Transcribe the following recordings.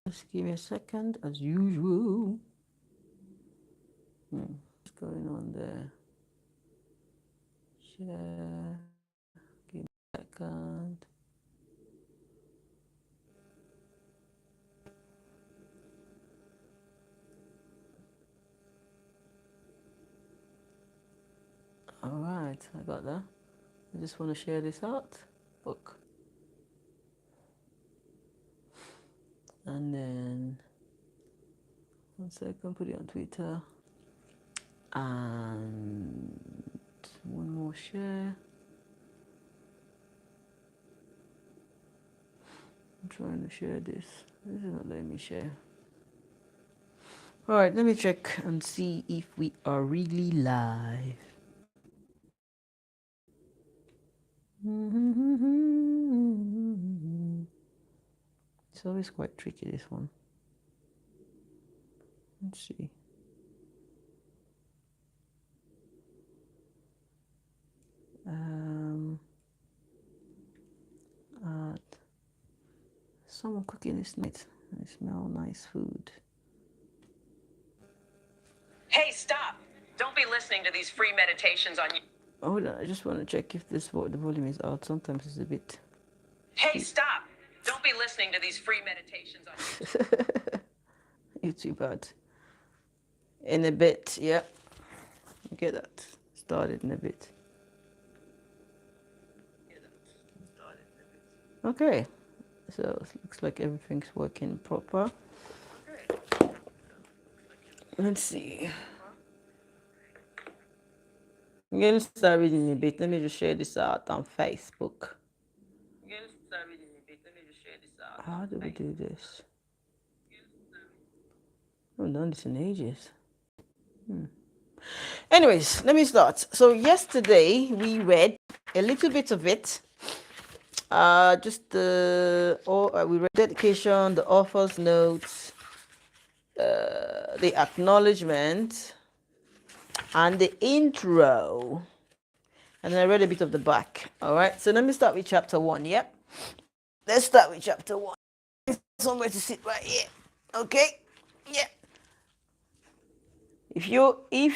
Just give me a second, as usual. What's going on there? Share. Give me a second. All right, I got that. I just want to share this out. Book. And then, one second, put it on Twitter. And one more share. I'm trying to share this. This is not letting me share. All right, let me check and see if we are really live. It's always quite tricky, this one. Let's see. Someone cooking this night. I smell nice food. Hey, stop! Don't be listening to these free meditations on you. Hold on, I just want to check if the volume is out. Sometimes it's a bit. Hey, stop! Don't be listening to these free meditations on YouTube. It's too bad. In a bit, yeah. Get that started in a bit. Okay, so it looks like everything's working proper. Let's see. I'm gonna start reading in a bit. Let me just share this out on Facebook. How do we do this? I haven't done this in ages. Anyways, let me start. So yesterday we read a little bit of it. Just we read dedication, the author's notes, the acknowledgement, and the intro. And then I read a bit of the back. All right. So let me start with chapter 1. Yep. Let's start with chapter 1. Somewhere to sit right here. Okay. Yeah. If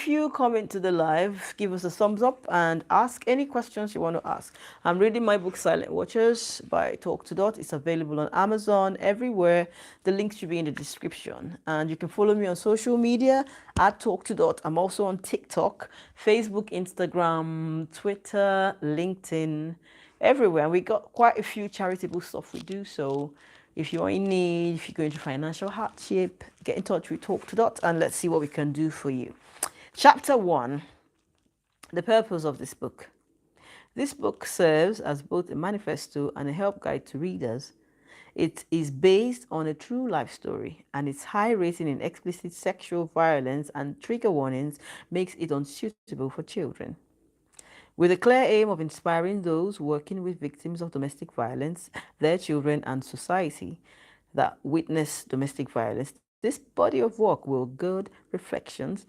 you come into the live, give us a thumbs up and ask any questions you want to ask. I'm reading my book Silent Watchers by Talk2Dot. It's available on Amazon, everywhere. The link should be in the description. And you can follow me on social media at Talk2Dot. I'm also on TikTok, Facebook, Instagram, Twitter, LinkedIn, everywhere. And we got quite a few charitable stuff we do. So if you're in need, if you're going through financial hardship, get in touch with Talk2Dot and let's see what we can do for you. Chapter 1, the purpose of this book. This book serves as both a manifesto and a help guide to readers. It is based on a true life story, and its high rating in explicit sexual violence and trigger warnings makes it unsuitable for children. With a clear aim of inspiring those working with victims of domestic violence, their children, and society that witness domestic violence, this body of work will guide reflections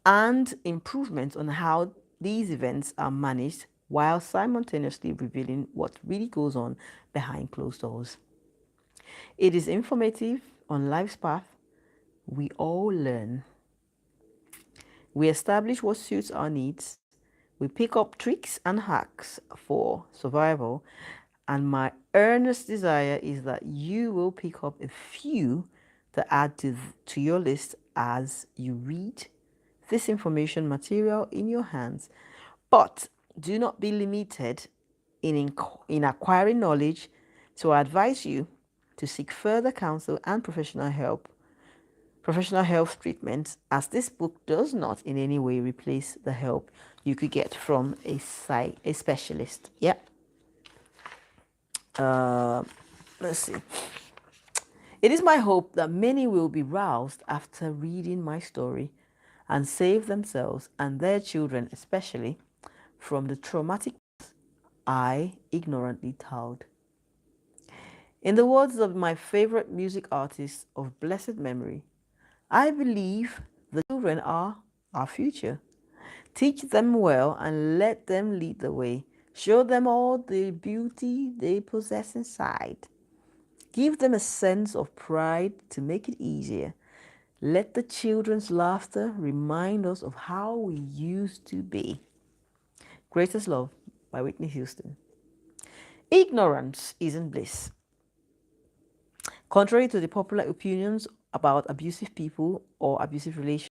and improvements on how these events are managed while simultaneously revealing what really goes on behind closed doors. It is informative on life's path. We all learn. We establish what suits our needs. We pick up tricks and hacks for survival, and my earnest desire is that you will pick up a few to add to your list as you read this information material in your hands. But do not be limited in acquiring knowledge, so I advise you to seek further counsel and professional health treatment, as this book does not in any way replace the help you could get from a specialist. Yeah. Let's see. It is my hope that many will be roused after reading my story and save themselves and their children, especially, from the traumatic I ignorantly told. In the words of my favorite music artist of blessed memory, I believe the children are our future. Teach them well and let them lead the way. Show them all the beauty they possess inside. Give them a sense of pride to make it easier. Let the children's laughter remind us of how we used to be. Greatest Love by Whitney Houston. Ignorance isn't bliss. Contrary to the popular opinions about abusive people or abusive relations,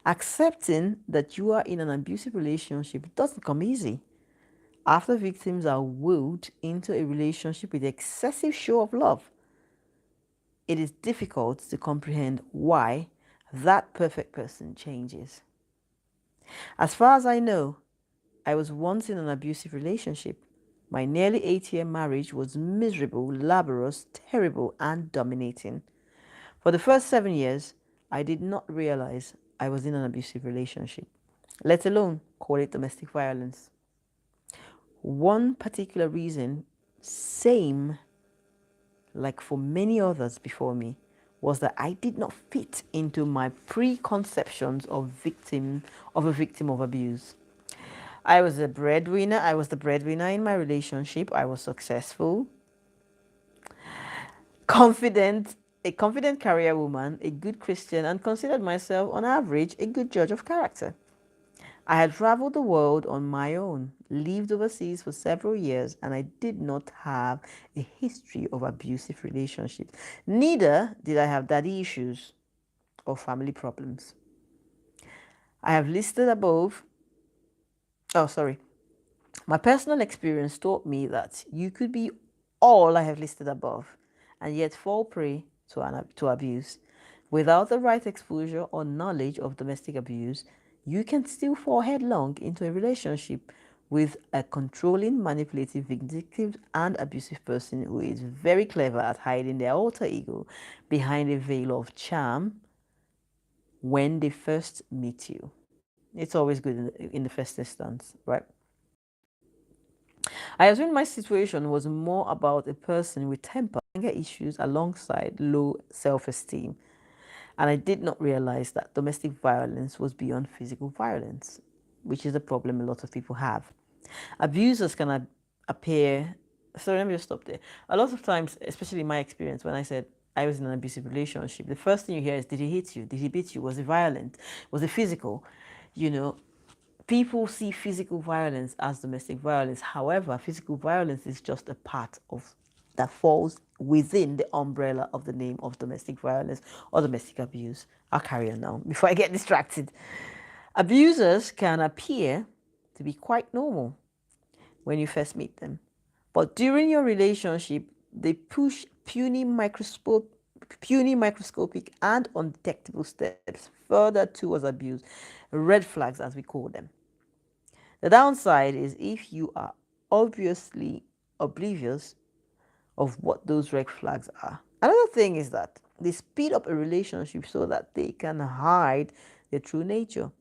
accepting that you are in an abusive relationship doesn't come easy. After victims are wooed into a relationship with excessive show of love, it is difficult to comprehend why that perfect person changes. As far as I know, I was once in an abusive relationship. My nearly 8-year marriage was miserable, laborious, terrible, and dominating. For the first 7 years, I did not realize I was in an abusive relationship, let alone call it domestic violence. One particular reason, same like for many others before me, was that I did not fit into my preconceptions of a victim of abuse. I was a breadwinner. I was the breadwinner in my relationship. I was successful, confident, a confident career woman, a good Christian, and considered myself, on average, a good judge of character. I had traveled the world on my own, lived overseas for several years, and I did not have a history of abusive relationships. Neither did I have daddy issues or family problems. I have listed above. Oh, sorry. My personal experience taught me that you could be all I have listed above and yet fall prey to abuse. Without the right exposure or knowledge of domestic abuse, you can still fall headlong into a relationship with a controlling, manipulative, vindictive, and abusive person who is very clever at hiding their alter ego behind a veil of charm when they first meet you. It's always good in the first instance, right? I assumed my situation was more about a person with temper, anger issues alongside low self esteem. And I did not realize that domestic violence was beyond physical violence, which is a problem a lot of people have. Abusers can appear. Sorry, let me just stop there. A lot of times, especially in my experience, when I said I was in an abusive relationship, the first thing you hear is, did he hit you? Did he beat you? Was it violent? Was it physical? You know, people see physical violence as domestic violence. However, physical violence is just a part of that falls within the umbrella of the name of domestic violence or domestic abuse. I'll carry on now before I get distracted. Abusers can appear to be quite normal when you first meet them, but during your relationship, they push puny, microscopic, and undetectable steps further towards abuse, red flags as we call them. The downside is if you are obviously oblivious of what those red flags are. Another thing is that they speed up a relationship so that they can hide their true nature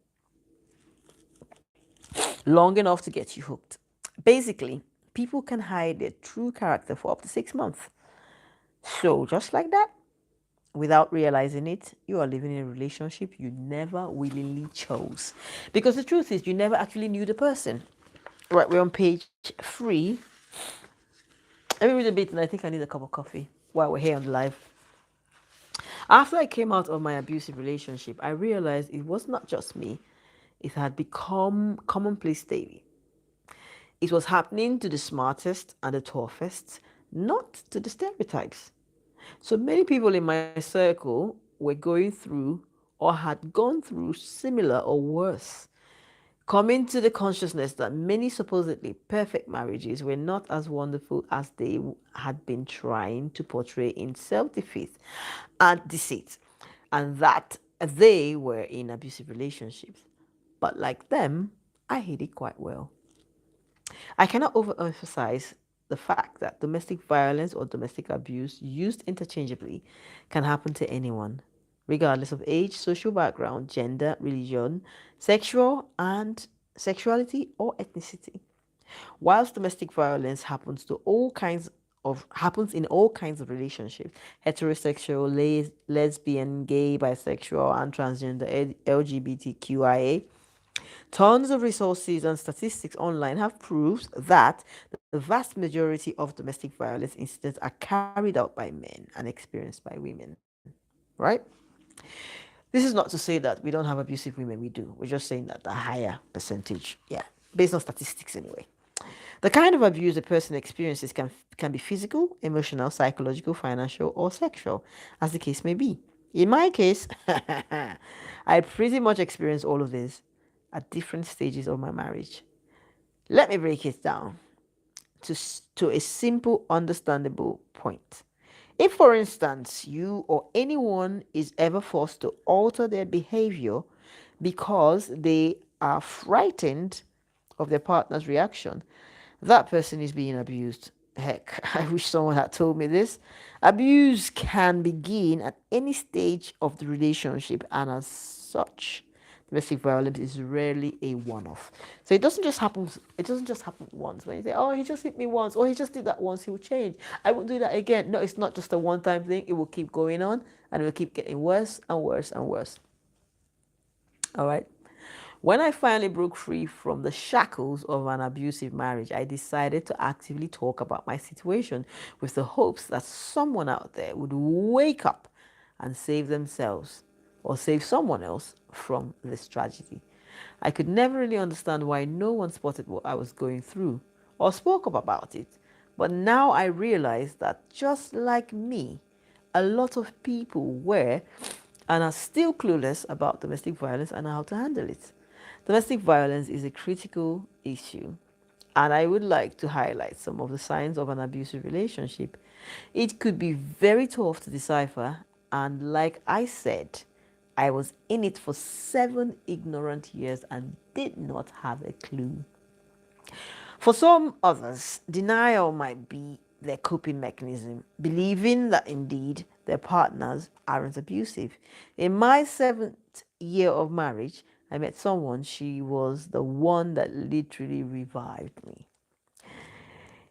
long enough to get you hooked. Basically, people can hide their true character for up to 6 months. So, just like that, without realizing it, you are living in a relationship you never willingly chose. Because the truth is, you never actually knew the person. Right, we're on page 3. Let me read a bit, and I think I need a cup of coffee while we're here on the live. After I came out of my abusive relationship, I realized it was not just me. It had become commonplace daily. It was happening to the smartest and the toughest, not to the stereotypes. So many people in my circle were going through or had gone through similar or worse, coming to the consciousness that many supposedly perfect marriages were not as wonderful as they had been trying to portray in self-defeat and deceit, and that they were in abusive relationships. But like them, I hid it quite well. I cannot overemphasize the fact that domestic violence or domestic abuse, used interchangeably, can happen to anyone, regardless of age, social background, gender, religion, sexuality, or ethnicity. Whilst domestic violence happens in all kinds of relationships, heterosexual, lesbian, gay, bisexual, and transgender, LGBTQIA. Tons of resources and statistics online have proved that the vast majority of domestic violence incidents are carried out by men and experienced by women, right? This is not to say that we don't have abusive women, we do. We're just saying that the higher percentage, yeah, based on statistics anyway. The kind of abuse a person experiences can be physical, emotional, psychological, financial, or sexual, as the case may be. In my case, I pretty much experienced all of this at different stages of my marriage. Let me break it down to a simple, understandable point. If, for instance, you or anyone is ever forced to alter their behavior because they are frightened of their partner's reaction, that person is being abused. Heck, I wish someone had told me this. Abuse can begin at any stage of the relationship, and as such, domestic violence is rarely a one-off. So it doesn't just happen. It doesn't just happen once. When you say, "Oh, he just hit me once," or "He just did that once," he will change. I won't do that again. No, it's not just a one-time thing. It will keep going on, and it will keep getting worse and worse and worse. All right. When I finally broke free from the shackles of an abusive marriage, I decided to actively talk about my situation with the hopes that someone out there would wake up and save themselves or save someone else from this tragedy. I could never really understand why no one spotted what I was going through or spoke up about it. But now I realize that just like me, a lot of people were and are still clueless about domestic violence and how to handle it. Domestic violence is a critical issue, and I would like to highlight some of the signs of an abusive relationship. It could be very tough to decipher, and like I said, I was in it for 7 ignorant years and did not have a clue. For some others, denial might be their coping mechanism, believing that indeed their partners aren't abusive. In my 7th year of marriage, I met someone, she was the one that literally revived me.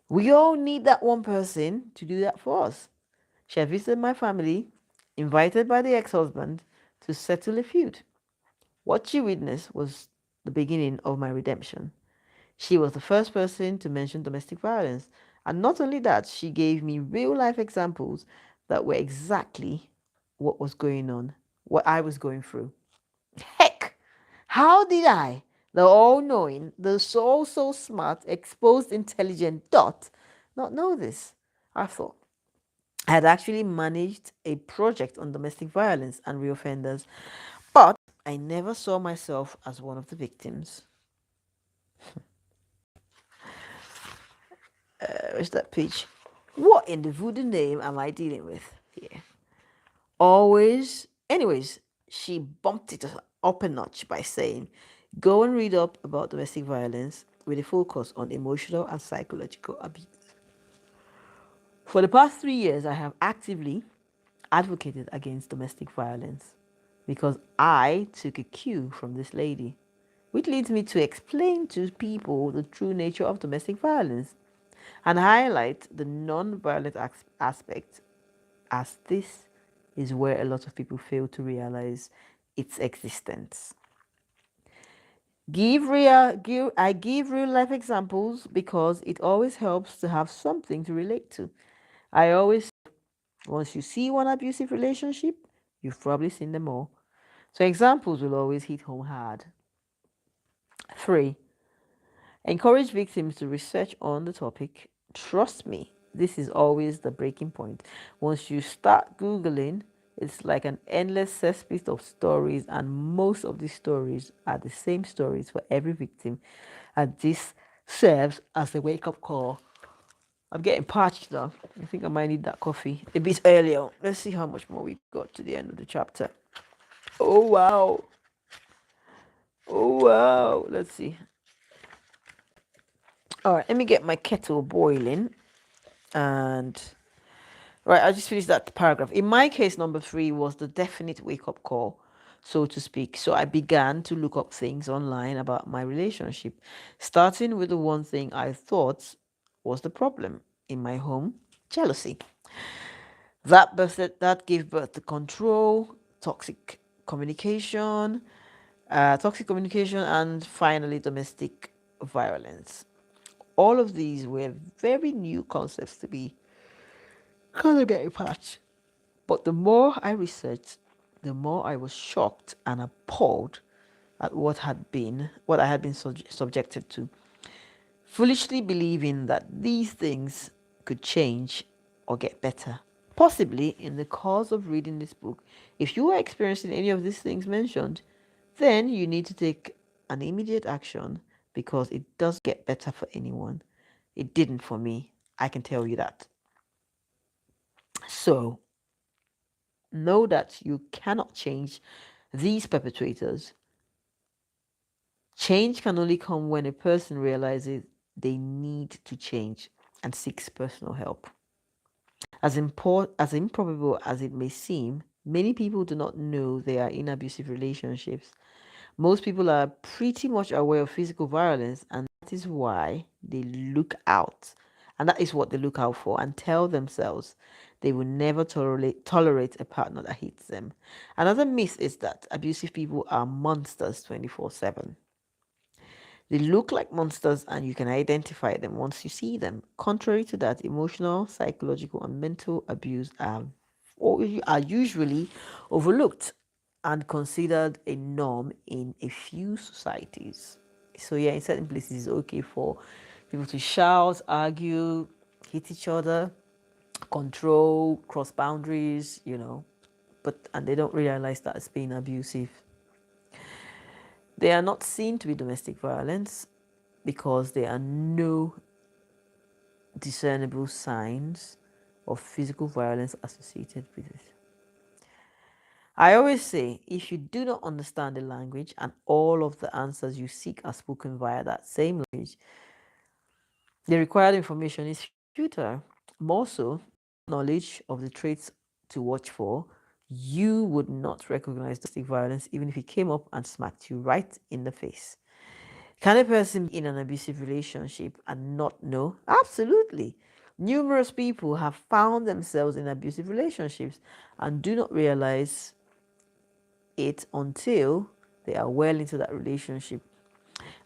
We all need that one person to do that for us. She had visited my family, invited by the ex husband to settle a feud. What she witnessed was the beginning of my redemption. She was the first person to mention domestic violence. And not only that, she gave me real life examples that were exactly what was going on, what I was going through. Heck, how did I, the all knowing, the so smart, exposed, intelligent Dot, not know this? I thought I had actually managed a project on domestic violence and reoffenders, but I never saw myself as one of the victims. Where's that page? What in the voodoo name am I dealing with here? Always. Anyways, she bumped it up a notch by saying, go and read up about domestic violence with a focus on emotional and psychological abuse. For the past 3 years, I have actively advocated against domestic violence because I took a cue from this lady, which leads me to explain to people the true nature of domestic violence and highlight the non-violent aspect, as this is where a lot of people fail to realize its existence. I give real life examples because it always helps to have something to relate to. I always once you see one abusive relationship, you've probably seen them all. So examples will always hit home hard. 3. Encourage victims to research on the topic. Trust me, this is always the breaking point. Once you start Googling, it's like an endless cesspit of stories, and most of these stories are the same stories for every victim. And this serves as a wake up call. I'm getting parched now. I think I might need that coffee a bit earlier. Let's see how much more we got to the end of the chapter. Oh, wow. Oh, wow. Let's see. All right, let me get my kettle boiling. And right, I just finished that paragraph. In my case, number 3 was the definite wake up call, so to speak. So I began to look up things online about my relationship, starting with the one thing I thought was the problem in my home: jealousy. That gave birth to control, toxic communication, toxic communication, and finally, domestic violence. All of these were very new concepts to me. Kind of get patch. But the more I researched, the more I was shocked and appalled at what I had been subjected to. Foolishly believing that these things could change or get better. Possibly, in the course of reading this book, if you are experiencing any of these things mentioned, then you need to take an immediate action because it does get better for anyone. It didn't for me. I can tell you that. So, know that you cannot change these perpetrators. Change can only come when a person realizes they need to change and seeks personal help. As improbable as it may seem, many people do not know they are in abusive relationships. Most people are pretty much aware of physical violence, and that is why they look out. And that is what they look out for and tell themselves they will never tolerate a partner that hits them. Another myth is that abusive people are monsters 24/7. They look like monsters and you can identify them once you see them. Contrary to that, emotional, psychological, and mental abuse are usually overlooked and considered a norm in a few societies. So, yeah, in certain places, it's okay for people to shout, argue, hit each other, control, cross boundaries, and they don't realize that it's being abusive. They are not seen to be domestic violence because there are no discernible signs of physical violence associated with it. I always say if you do not understand the language and all of the answers you seek are spoken via that same language, the required information is futile. More so, knowledge of the traits to watch for, you would not recognize domestic violence even if it came up and smacked you right in the face. Can a person be in an abusive relationship and not know? Absolutely. Numerous people have found themselves in abusive relationships and do not realize it until they are well into that relationship.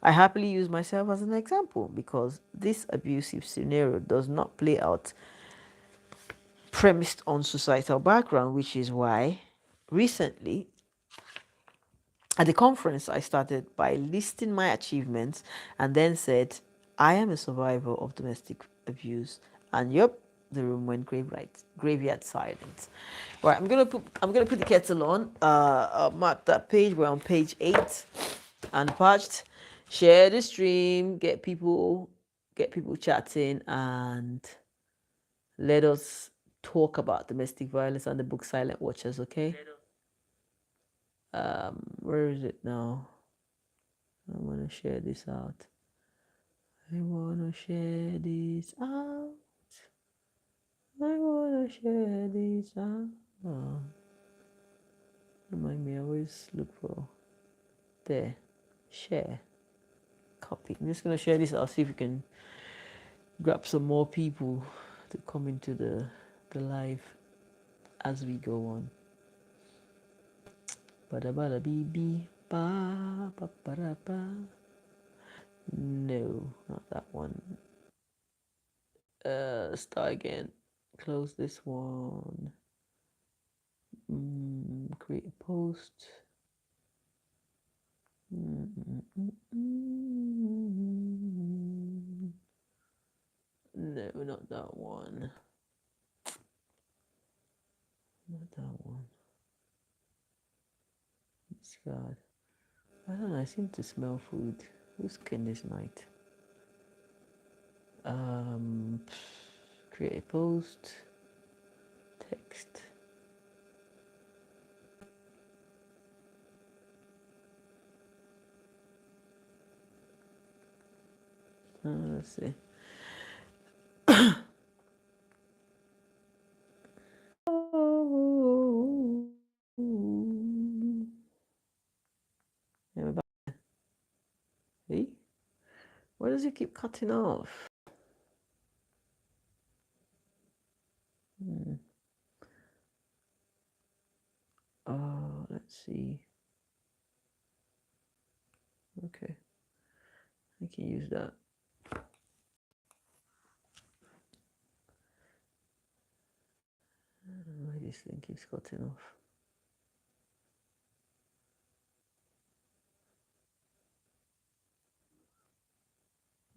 I happily use myself as an example because this abusive scenario does not play out premised on societal background, which is why recently at the conference, I started by listing my achievements and then said, I am a survivor of domestic abuse. And yep, the room went graveyard silent. Right, I'm gonna put the kettle on. Mark that page. We're on page 8. Unpatched. Share the stream. Get people chatting, and let us talk about domestic violence and the book Silent Watchers. Okay. Where is it now? I want to share this out. I want to share this out. I want to share this out. Oh, remind me, I always look for there. Share. Copy. I'm just going to share this out. See if we can grab some more people to come into the live as we go on. Bada bada bee bee. Ba ba ba ba. No, not that one. Start again. Close this one. Create a post. No, not that one. Not that one. Discard. I don't know. I seem to smell food. Who's cooking this night? Create a post. Text. Let's see. Hey, why does it keep cutting off? Let's see. Okay, I can use that. Why this thing keeps cutting off?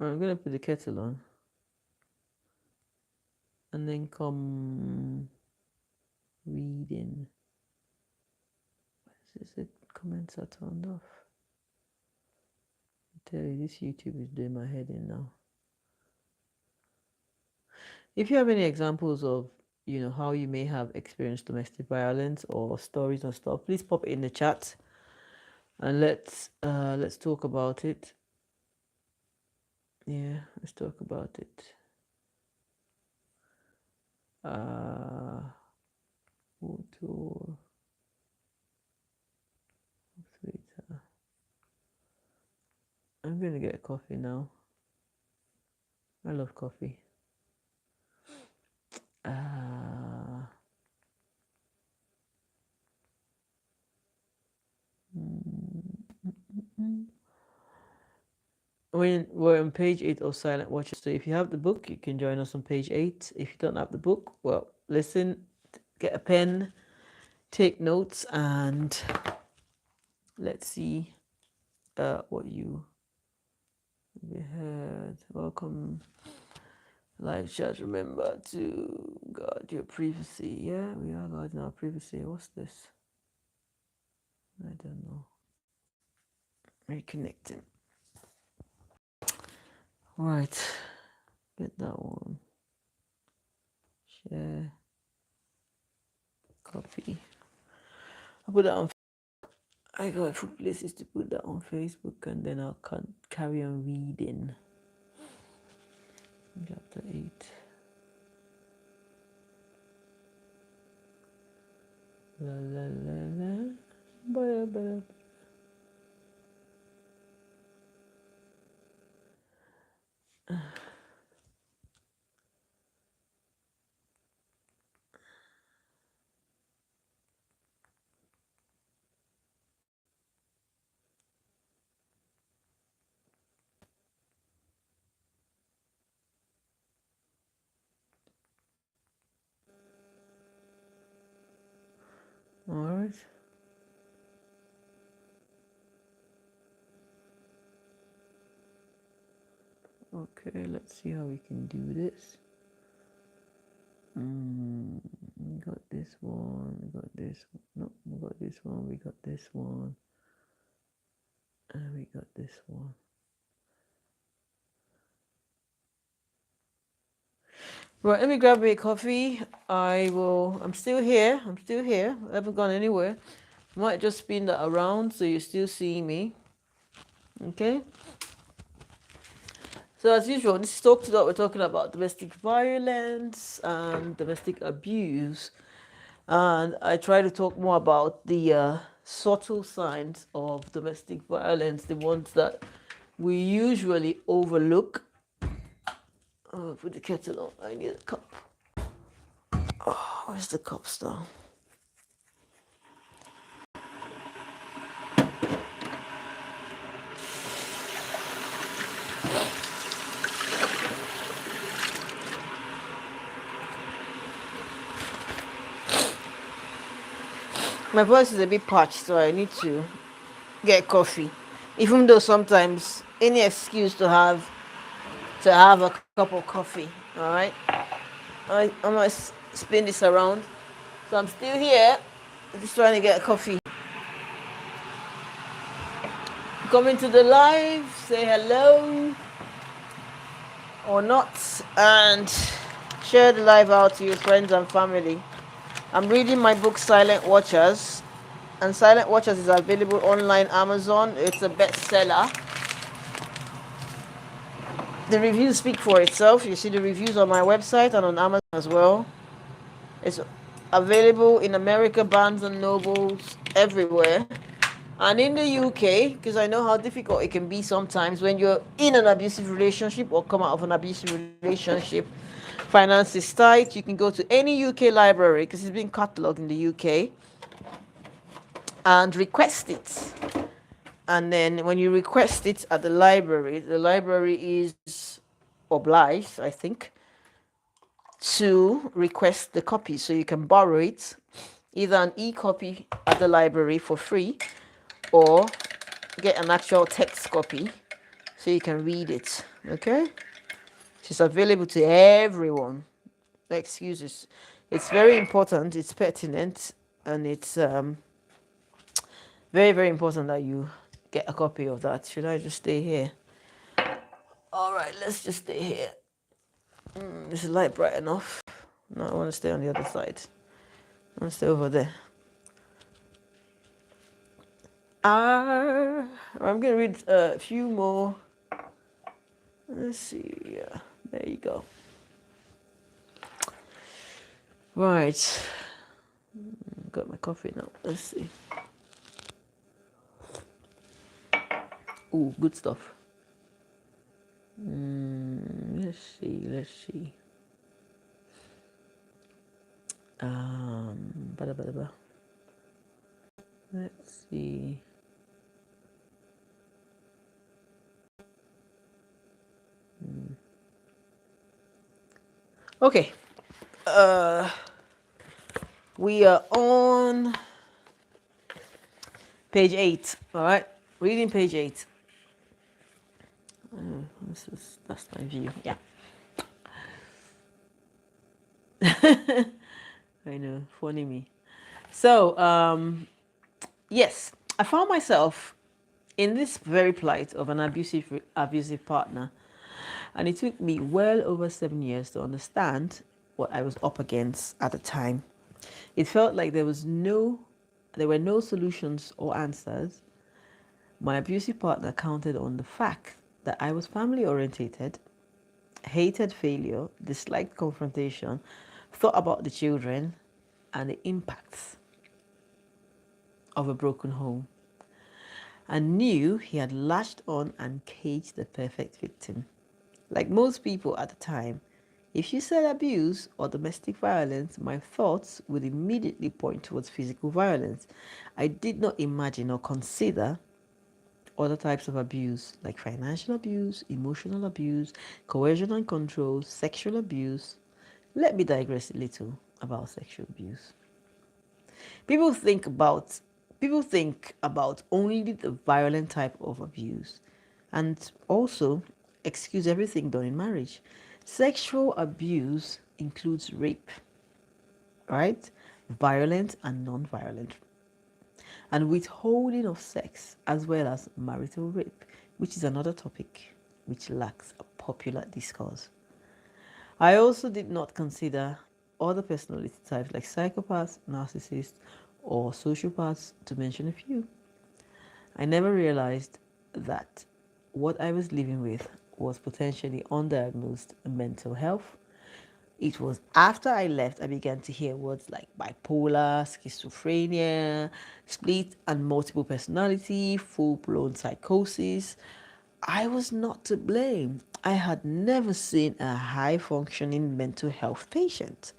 I'm gonna put the kettle on and then come reading. Why is this? The comments are turned off. I tell you, this YouTube is doing my head in now. If you have any examples of, how you may have experienced domestic violence or stories and stuff, please pop it in the chat and let's talk about it. Yeah, let's talk about it. Auto Twitter. I'm gonna get coffee now. I love coffee. When we're on page 8 of Silent Watches, so if you have the book, you can join us on page 8. If you don't have the book, well, listen, get a pen, take notes, and let's see what you heard. Welcome, live chat. Remember to guard your privacy. Yeah, we are guarding our privacy. What's this? I don't know. Reconnecting. Right, get that one. Share. Copy. I'll put that on. I got a few places to put that on Facebook, and then I'll carry on reading. Chapter 8. La la la la. Ba ba. All right. Okay, let's see how we can do this. We got this one, we got this one. No, we got this one, we got this one. And we got this one. Right, let me grab me a coffee. I'm still here. I haven't gone anywhere. Might just spin that around so you're still seeing me. Okay. So as usual, this is Talk2Dot. We're talking about domestic violence and domestic abuse. And I try to talk more about the subtle signs of domestic violence, the ones that we usually overlook. Oh, put the kettle on. I need a cup. Oh, where's the cups now? My voice is a bit parched, so I need to get coffee. Even though sometimes any excuse to have a cup of coffee. All right. I'm gonna spin this around. So I'm still here, just trying to get a coffee. Coming to the live, say hello or not, and share the live out to your friends and family. I'm reading my book Silent Watchers, and Silent Watchers is available online Amazon. It's a bestseller. The reviews speak for itself. You see the reviews on my website and on Amazon as well. It's available in America, Barnes and Nobles, everywhere. And in the UK, because I know how difficult it can be sometimes when you're in an abusive relationship or come out of an abusive relationship, finance is tight, you can go to any UK library, because it's been catalogued in the UK, and request it. And then when you request it at the library is obliged, I think, to request the copy so you can borrow it, either an e-copy at the library for free or get an actual text copy so you can read it. Okay, it's available to everyone. No excuses. It's very important, it's pertinent, and it's very, very important that you get a copy of that. Should I just stay here? All right, let's just stay here. Is the light bright enough? No, I want to stay on the other side. I want to stay over there. I'm going to read a few more. Let's see. Yeah, there you go. Right. Got my coffee now. Let's see. Ooh, good stuff. Let's see. Let's see. Bada, bada, bada. Let's see. Okay. We are on page 8. All right. Reading page 8. That's my view. Yeah. I know. Funny me. So, yes, I found myself in this very plight of an abusive partner, and it took me well over 7 years to understand what I was up against at the time. It felt like there were no solutions or answers. My abusive partner counted on the fact that I was family orientated, hated failure, disliked confrontation, thought about the children and the impacts of a broken home, and knew he had latched on and caged the perfect victim. Like most people at the time, if you said abuse or domestic violence, my thoughts would immediately point towards physical violence. I did not imagine or consider other types of abuse like financial abuse, emotional abuse, coercion and control, sexual abuse. Let me digress a little about sexual abuse. People think about only the violent type of abuse and also excuse everything done in marriage. Sexual abuse includes rape, right? Violent and non-violent, and withholding of sex, as well as marital rape, which is another topic which lacks a popular discourse. I also did not consider other personality types like psychopaths, narcissists, or sociopaths, to mention a few. I never realized that what I was living with was potentially undiagnosed mental health. It was after I left I began to hear words like bipolar, schizophrenia, split and multiple personality, full-blown psychosis. I was not to blame. I had never seen a high-functioning mental health patient.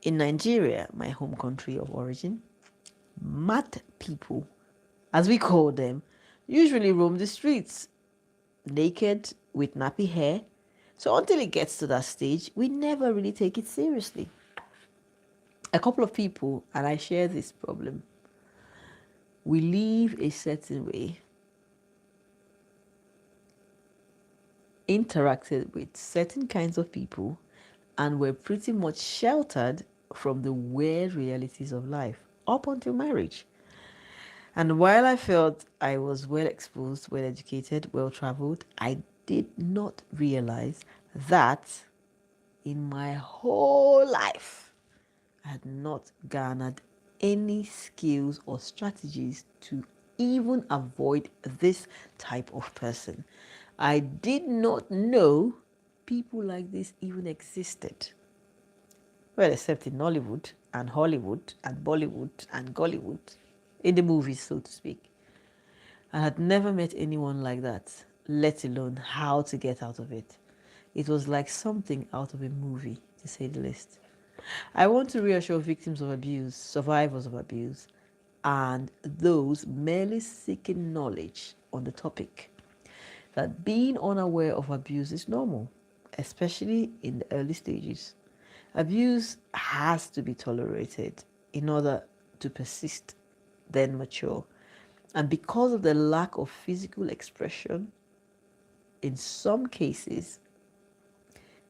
In Nigeria, my home country of origin, mad people, as we call them, usually roam the streets naked with nappy hair. So until it gets to that stage, we never really take it seriously. A couple of people, and I share this problem, we live a certain way, interacted with certain kinds of people, and were pretty much sheltered from the weird realities of life up until marriage. And while I felt I was well exposed, well educated, well traveled, I did not realize that in my whole life, I had not garnered any skills or strategies to even avoid this type of person. I did not know people like this even existed. Well, except in Nollywood and Hollywood and Bollywood and Gollywood, in the movies, so to speak. I had never met anyone like that, let alone how to get out of it. It was like something out of a movie, to say the least. I want to reassure victims of abuse, survivors of abuse, and those merely seeking knowledge on the topic that being unaware of abuse is normal, especially in the early stages. Abuse has to be tolerated in order to persist, then mature. And because of the lack of physical expression, in some cases,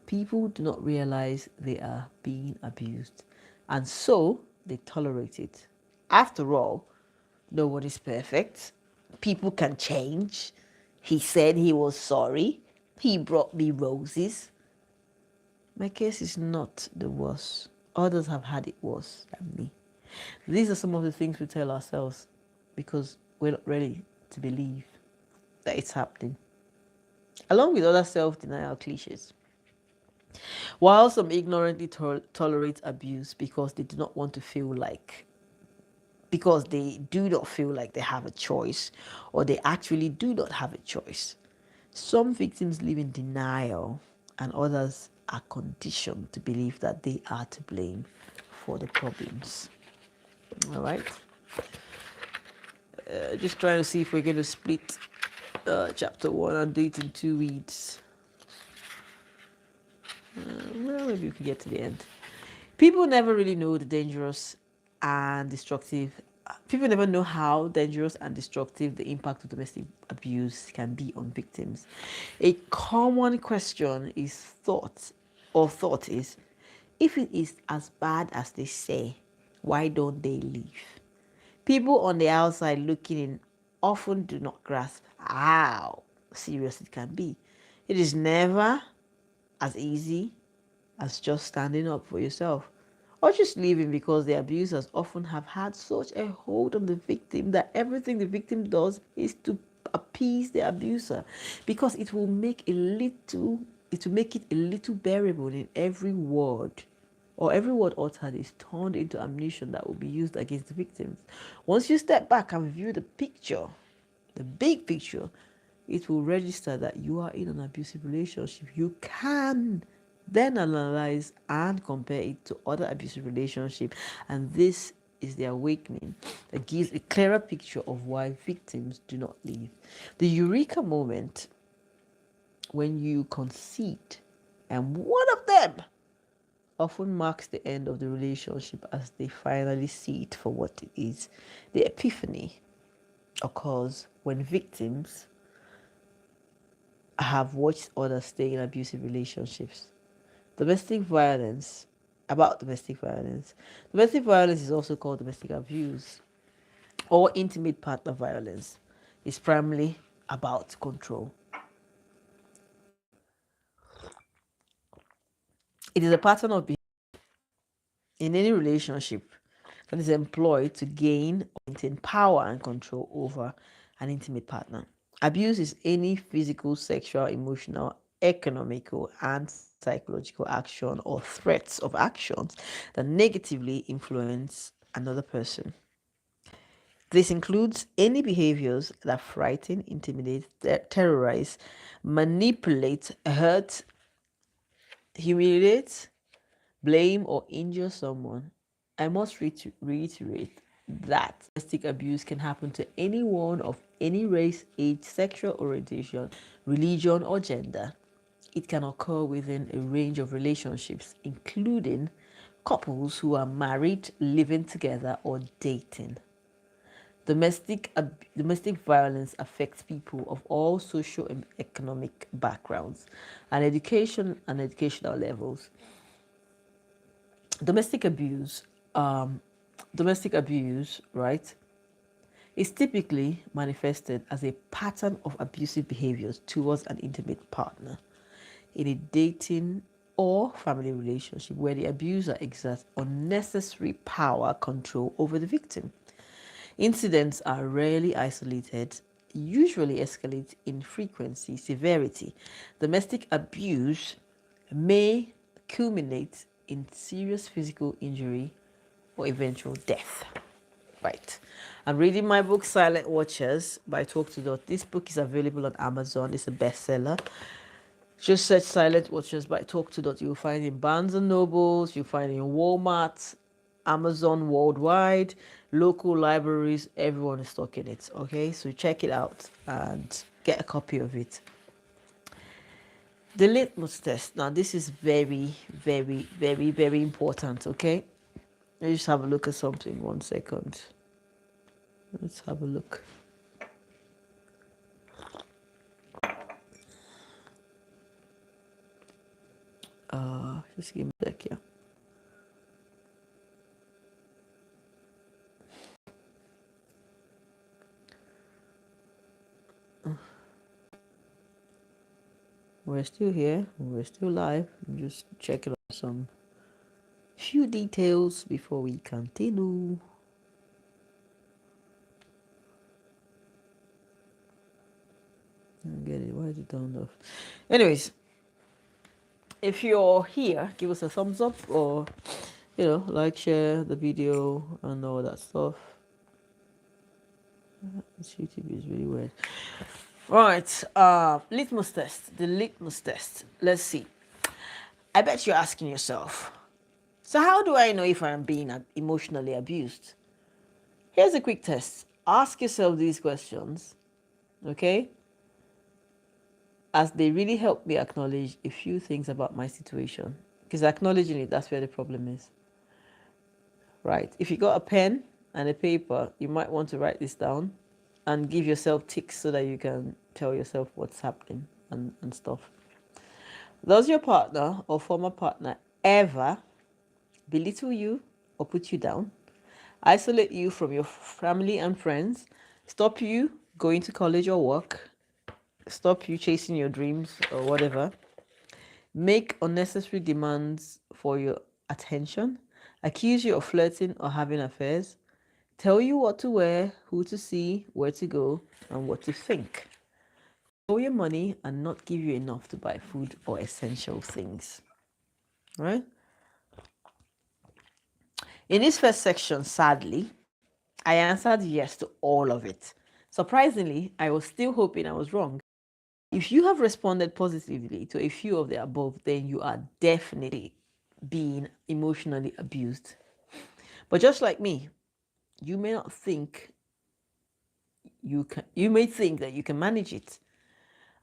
people do not realize they are being abused. And so they tolerate it. After all, no one is perfect. People can change. He said he was sorry. He brought me roses. My case is not the worst. Others have had it worse than me. These are some of the things we tell ourselves because we're not ready to believe that it's happening, along with other self denial cliches. While some ignorantly tolerate abuse because they do not want to feel like, because they do not feel like they have a choice, or they actually do not have a choice. Some victims live in denial, and others are conditioned to believe that they are to blame for the problems. All right. Just trying to see if we're going to split chapter 1 and do it in 2 weeks. Well, maybe we can get to the end. People never really know the dangerous and destructive. People never know how dangerous and destructive the impact of domestic abuse can be on victims. A common question is thought is, if it is as bad as they say, why don't they leave? People on the outside looking in often do not grasp how serious it can be. It is never as easy as just standing up for yourself or just leaving, because the abusers often have had such a hold on the victim that everything the victim does is to appease the abuser, because it will make it a little bearable in every word, or every word uttered is turned into ammunition that will be used against the victims. Once you step back and view the picture, the big picture, it will register that you are in an abusive relationship. You can then analyze and compare it to other abusive relationships, and this is the awakening that gives a clearer picture of why victims do not leave. The eureka moment, when you concede, and one of them often marks the end of the relationship as they finally see it for what it is. The epiphany occurs when victims have watched others stay in abusive relationships. Domestic violence, about domestic violence. Domestic violence is also called domestic abuse or intimate partner violence. It's primarily about control. It is a pattern of behavior in any relationship that is employed to gain or maintain power and control over an intimate partner. Abuse is any physical, sexual, emotional, economical, and psychological action or threats of actions that negatively influence another person. This includes any behaviors that frighten, intimidate, terrorize, manipulate, hurt, humiliate, blame, or injure someone. I must reiterate that domestic abuse can happen to anyone of any race, age, sexual orientation, religion, or gender. It can occur within a range of relationships, including couples who are married, living together, or dating. Domestic violence affects people of all social and economic backgrounds and educational levels. Domestic abuse, domestic abuse, right, is typically manifested as a pattern of abusive behaviors towards an intimate partner in a dating or family relationship where the abuser exerts unnecessary power control over the victim. Incidents are rarely isolated, usually escalate in frequency, severity. Domestic abuse may culminate in serious physical injury or eventual death. Right. I'm reading my book, Silent Watchers by Talk2Dot. This book is available on Amazon. It's a bestseller. Just search Silent Watchers by Talk2Dot. You'll find it in Barnes and Nobles, you'll find it in Walmart, Amazon worldwide, local libraries, everyone is stocking it. Okay, so check it out and get a copy of it. The litmus test. Now, this is very, very, very, very important. Okay, let's just have a look at something. 1 second. Let's have a look. Just give me a sec here. We're still here. We're still live. I'm just checking out some few details before we continue. I don't get it. Why is it turned off? Anyways, if you're here, give us a thumbs up or, like, share the video and all that stuff. This YouTube is really weird. Right, litmus test. The litmus test. Let's see. I bet you're asking yourself, so how do I know if I'm being emotionally abused? Here's a quick test. Ask yourself these questions, okay? As they really help me acknowledge a few things about my situation. Because acknowledging it, that's where the problem is. Right? If you got a pen and a paper, you might want to write this down and give yourself ticks so that you can tell yourself what's happening and stuff. Does your partner or former partner ever belittle you or put you down, isolate you from your family and friends, stop you going to college or work, stop you chasing your dreams or whatever, make unnecessary demands for your attention, accuse you of flirting or having affairs, tell you what to wear, who to see, where to go, and what to think, owe your money and not give you enough to buy food or essential things, right? In this first section, sadly, I answered yes to all of it. Surprisingly, I was still hoping I was wrong. If you have responded positively to a few of the above, then you are definitely being emotionally abused. But just like me, you may not think you may think that you can manage it.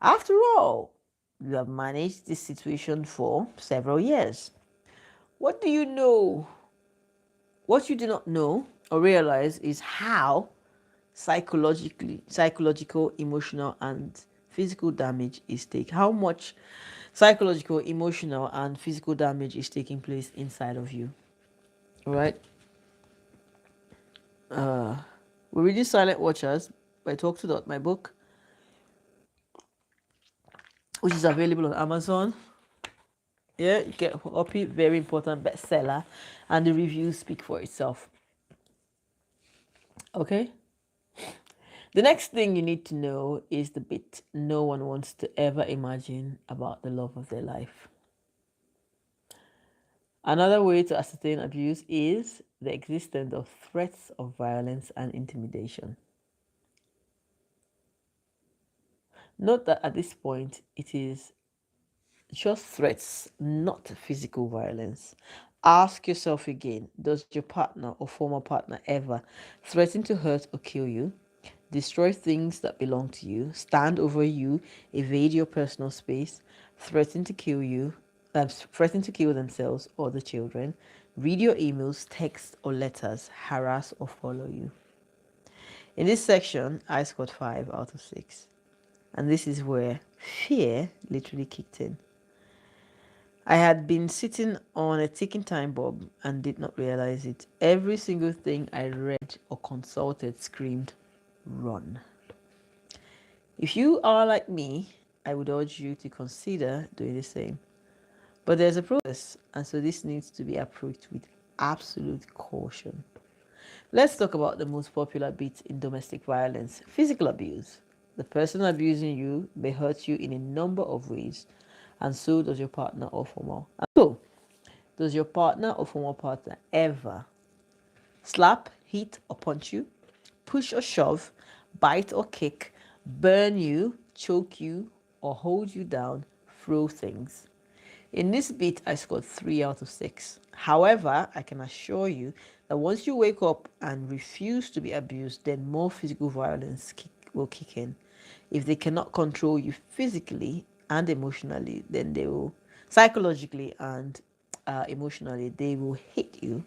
After all, you have managed this situation for several years. What do you know? What you do not know or realize is how psychological, emotional, and physical damage is taking. How much psychological, emotional, and physical damage is taking place inside of you. All right. We're reading Silent Watchers by Talk2Dot, my book, which is available on Amazon. Yeah, you get a copy, very important bestseller, and the reviews speak for itself. Okay. The next thing you need to know is the bit no one wants to ever imagine about the love of their life. Another way to ascertain abuse is the existence of threats of violence and intimidation. Note that at this point, it is just threats, not physical violence. Ask yourself again, does your partner or former partner ever threaten to hurt or kill you, destroy things that belong to you, stand over you, evade your personal space, threaten to kill you, threaten to kill themselves or the children, read your emails, text or letters, harass or follow you? In this section, I scored 5 out of 6. And this is where fear literally kicked in. I had been sitting on a ticking time bomb and did not realize it. Every single thing I read or consulted screamed, run. If you are like me, I would urge you to consider doing the same. But there's a process, and so this needs to be approached with absolute caution. Let's talk about the most popular bit in domestic violence, physical abuse. The person abusing you may hurt you in a number of ways, and so does your partner or former. And so, does your partner or former partner ever slap, hit or punch you, push or shove, bite or kick, burn you, choke you, or hold you down, throw things? In this bit, I scored 3 out of 6. However, I can assure you that once you wake up and refuse to be abused, then more physical violence will kick in. If they cannot control you physically and emotionally, then they will, psychologically and emotionally, they will hit you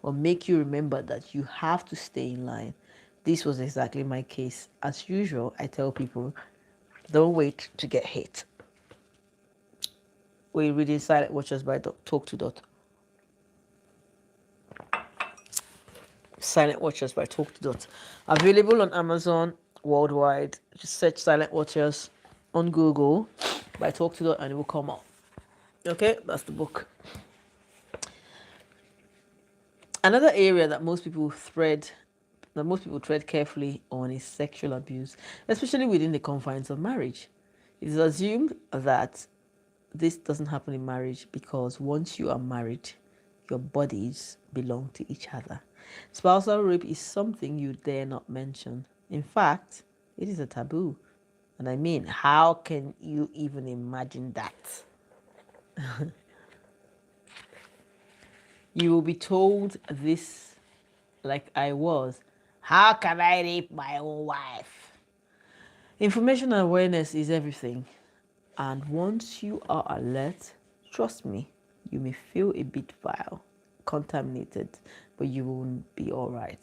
or make you remember that you have to stay in line. This was exactly my case. As usual, I tell people, don't wait to get hit. We're reading Silent Watchers by Talk2Dot. Silent Watchers by Talk2Dot. Available on Amazon worldwide. Just search Silent Watchers on Google by Talk2Dot and it will come up. Okay, that's the book. Another area that most people tread carefully on is sexual abuse, especially within the confines of marriage. It is assumed that this doesn't happen in marriage because once you are married, your bodies belong to each other. Spousal rape is something you dare not mention. In fact, it is a taboo. And I mean, how can you even imagine that? You will be told this like I was. How can I rape my own wife? Information and awareness is everything. And once you are alert, trust me, you may feel a bit vile, contaminated, but you will be all right.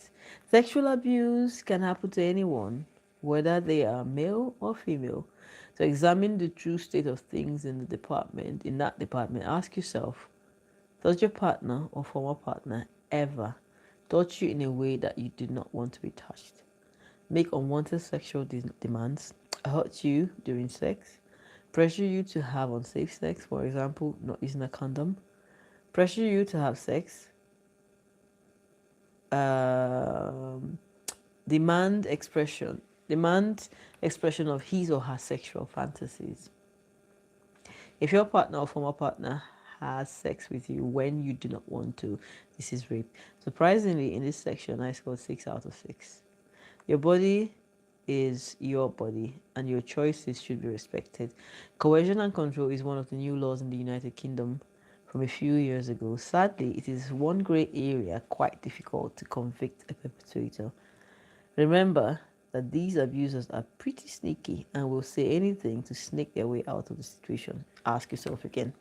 Sexual abuse can happen to anyone, whether they are male or female. To examine the true state of things in that department, ask yourself, does your partner or former partner ever touch you in a way that you did not want to be touched? Make unwanted sexual demands, hurt you during sex, pressure you to have unsafe sex, for example, not using a condom, pressure you to have sex, um, demand expression of his or her sexual fantasies. If your partner or former partner has sex with you when you do not want to, this is rape. Surprisingly, in this section, I scored 6 out of 6. Your body is your body, and your choices should be respected. Coercion and control is one of the new laws in the United Kingdom from a few years ago. Sadly, it is one grey area quite difficult to convict a perpetrator. Remember that these abusers are pretty sneaky and will say anything to snake their way out of the situation. Ask yourself again.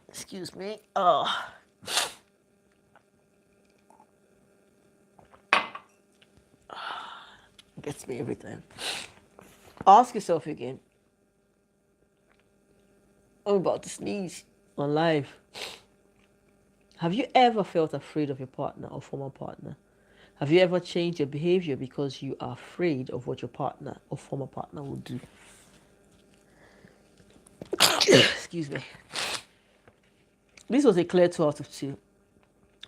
Excuse me. Oh. Gets me every time. Ask yourself again. I'm about to sneeze on live. Have you ever felt afraid of your partner or former partner? Have you ever changed your behavior because you are afraid of what your partner or former partner will do? Excuse me. This was a clear 2 out of 2.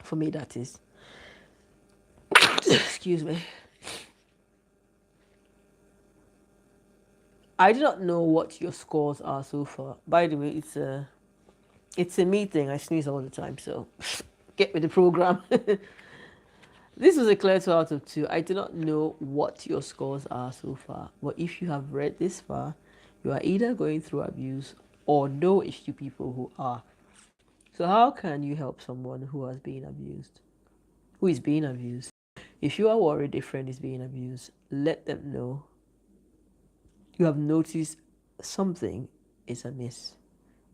For me, that is. Excuse me. I do not know what your scores are so far. By the way, it's a me thing. I sneeze all the time, so get with the program. This was a clear 2 out of 2. I do not know what your scores are so far, but if you have read this far, you are either going through abuse or know a few people who are. So how can you help someone who has been abused, who is being abused? If you are worried a friend is being abused, let them know you have noticed something is amiss.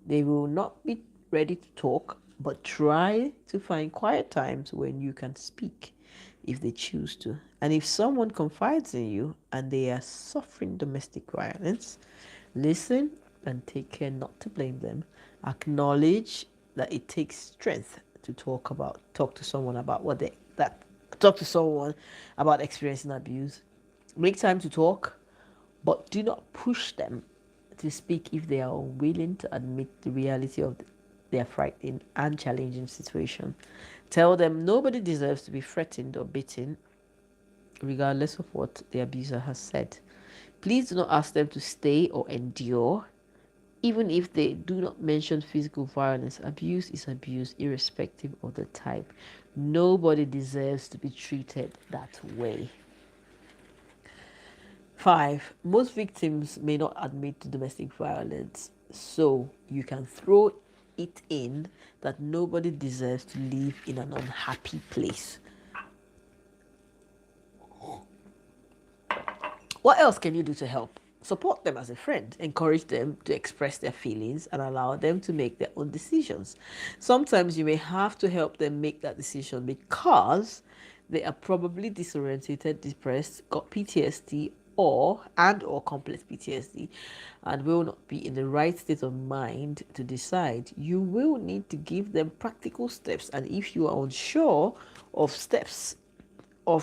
They will not be ready to talk, but try to find quiet times when you can speak if they choose to. And if someone confides in you and they are suffering domestic violence, listen and take care not to blame them. Acknowledge that it takes strength to talk to someone about experiencing abuse. Make time to talk, but do not push them to speak if they are unwilling to admit the reality of their frightening and challenging situation. Tell them nobody deserves to be threatened or beaten, regardless of what the abuser has said. Please do not ask them to stay or endure, even if they do not mention physical violence. Abuse is abuse, irrespective of the type. Nobody deserves to be treated that way. 5. Most victims may not admit to domestic violence. so you can throw it in that nobody deserves to live in an unhappy place. What else can you do to help? Support them as a friend, encourage them to express their feelings, and allow them to make their own decisions. Sometimes you may have to help them make that decision because they are probably disorientated, depressed, got PTSD, or complex PTSD, and will not be in the right state of mind to decide. You will need to give them practical steps, and if you are unsure of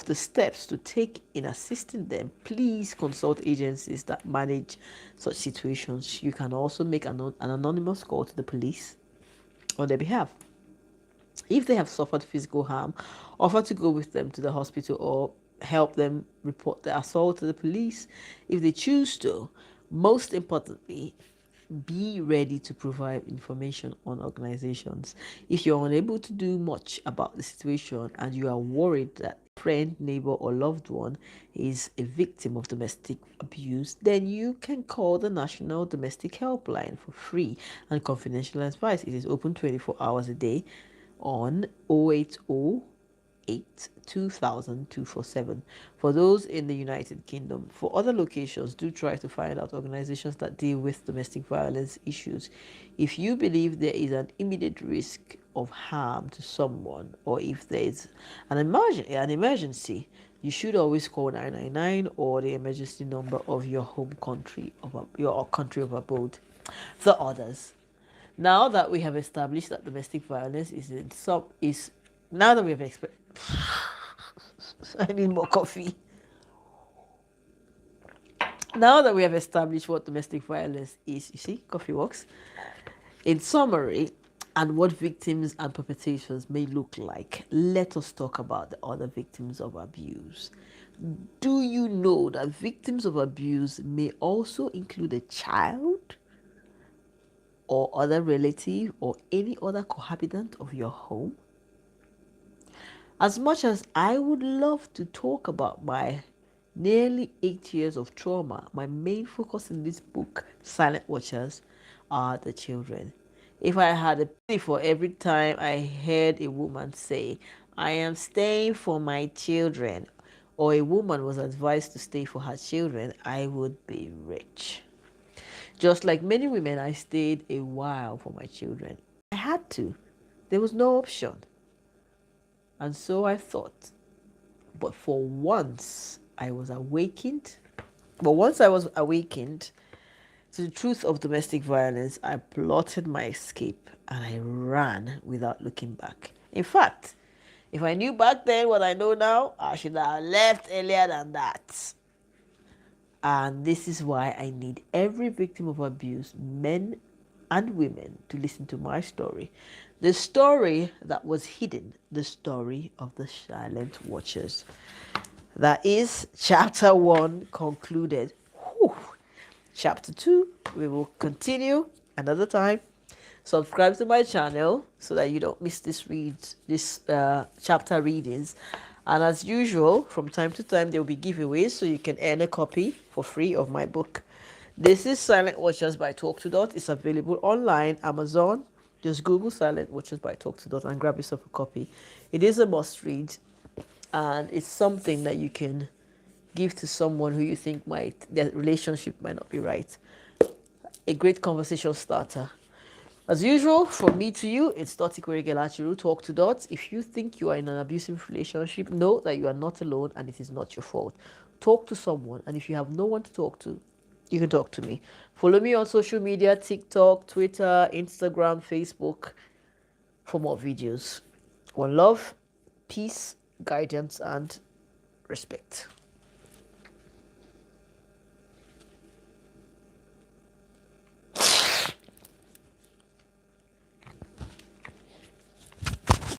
the steps to take in assisting them, please consult agencies that manage such situations. You can also make an anonymous call to the police on their behalf. If they have suffered physical harm, offer to go with them to the hospital or help them report the assault to the police if they choose to. Most importantly, be ready to provide information on organizations. If you're unable to do much about the situation and you are worried that a friend, neighbor, or loved one is a victim of domestic abuse, then you can call the National Domestic Helpline for free and confidential advice. It is open 24 hours a day on 080 2000 247 for those in the United Kingdom. For other locations, do try to find out organizations that deal with domestic violence issues. If you believe there is an immediate risk of harm to someone, or if there is an emergency, you should always call 999 or the emergency number of your home country, of your country of abode. The others. Now that we have established that domestic violence is now that we have I need more coffee. Now that we have established what domestic violence is, you see, coffee works. In summary, and what victims and perpetrators may look like, let us talk about the other victims of abuse. Do you know that victims of abuse may also include a child or other relative or any other cohabitant of your home? As much as I would love to talk about my nearly 8 years of trauma, my main focus in this book, Silent Watchers, are the children. If I had a penny for every time I heard a woman say, I am staying for my children, or a woman was advised to stay for her children, I would be rich. Just like many women, I stayed a while for my children. I had to. There was no option. And so I thought. But for once, I was awakened. But once I was awakened to the truth of domestic violence, I plotted my escape and I ran without looking back. In fact, if I knew back then what I know now, I should have left earlier than that. And this is why I need every victim of abuse, men and women, to listen to my story. The story that was hidden, the story of the silent watchers. That is chapter 1 concluded. Whew. Chapter 2, we will continue another time. Subscribe to my channel so that you don't miss this chapter readings. And as usual, from time to time, there will be giveaways so you can earn a copy for free of my book. This is Silent Watchers by Talk2Dot. It's available online, Amazon. Just Google Silent Watchers by Talk2Dot and grab yourself a copy. It is a must read, and it's something that you can give to someone who you think their relationship might not be right. A great conversation starter. As usual, from me to you, it's IkwerreGirl Acheru, Talk2Dot. If you think you are in an abusive relationship, know that you are not alone and it is not your fault. Talk to someone, and if you have no one to talk to, you can talk to me. Follow me on social media, TikTok, Twitter, Instagram, Facebook, for more videos. One love, peace, guidance, and respect.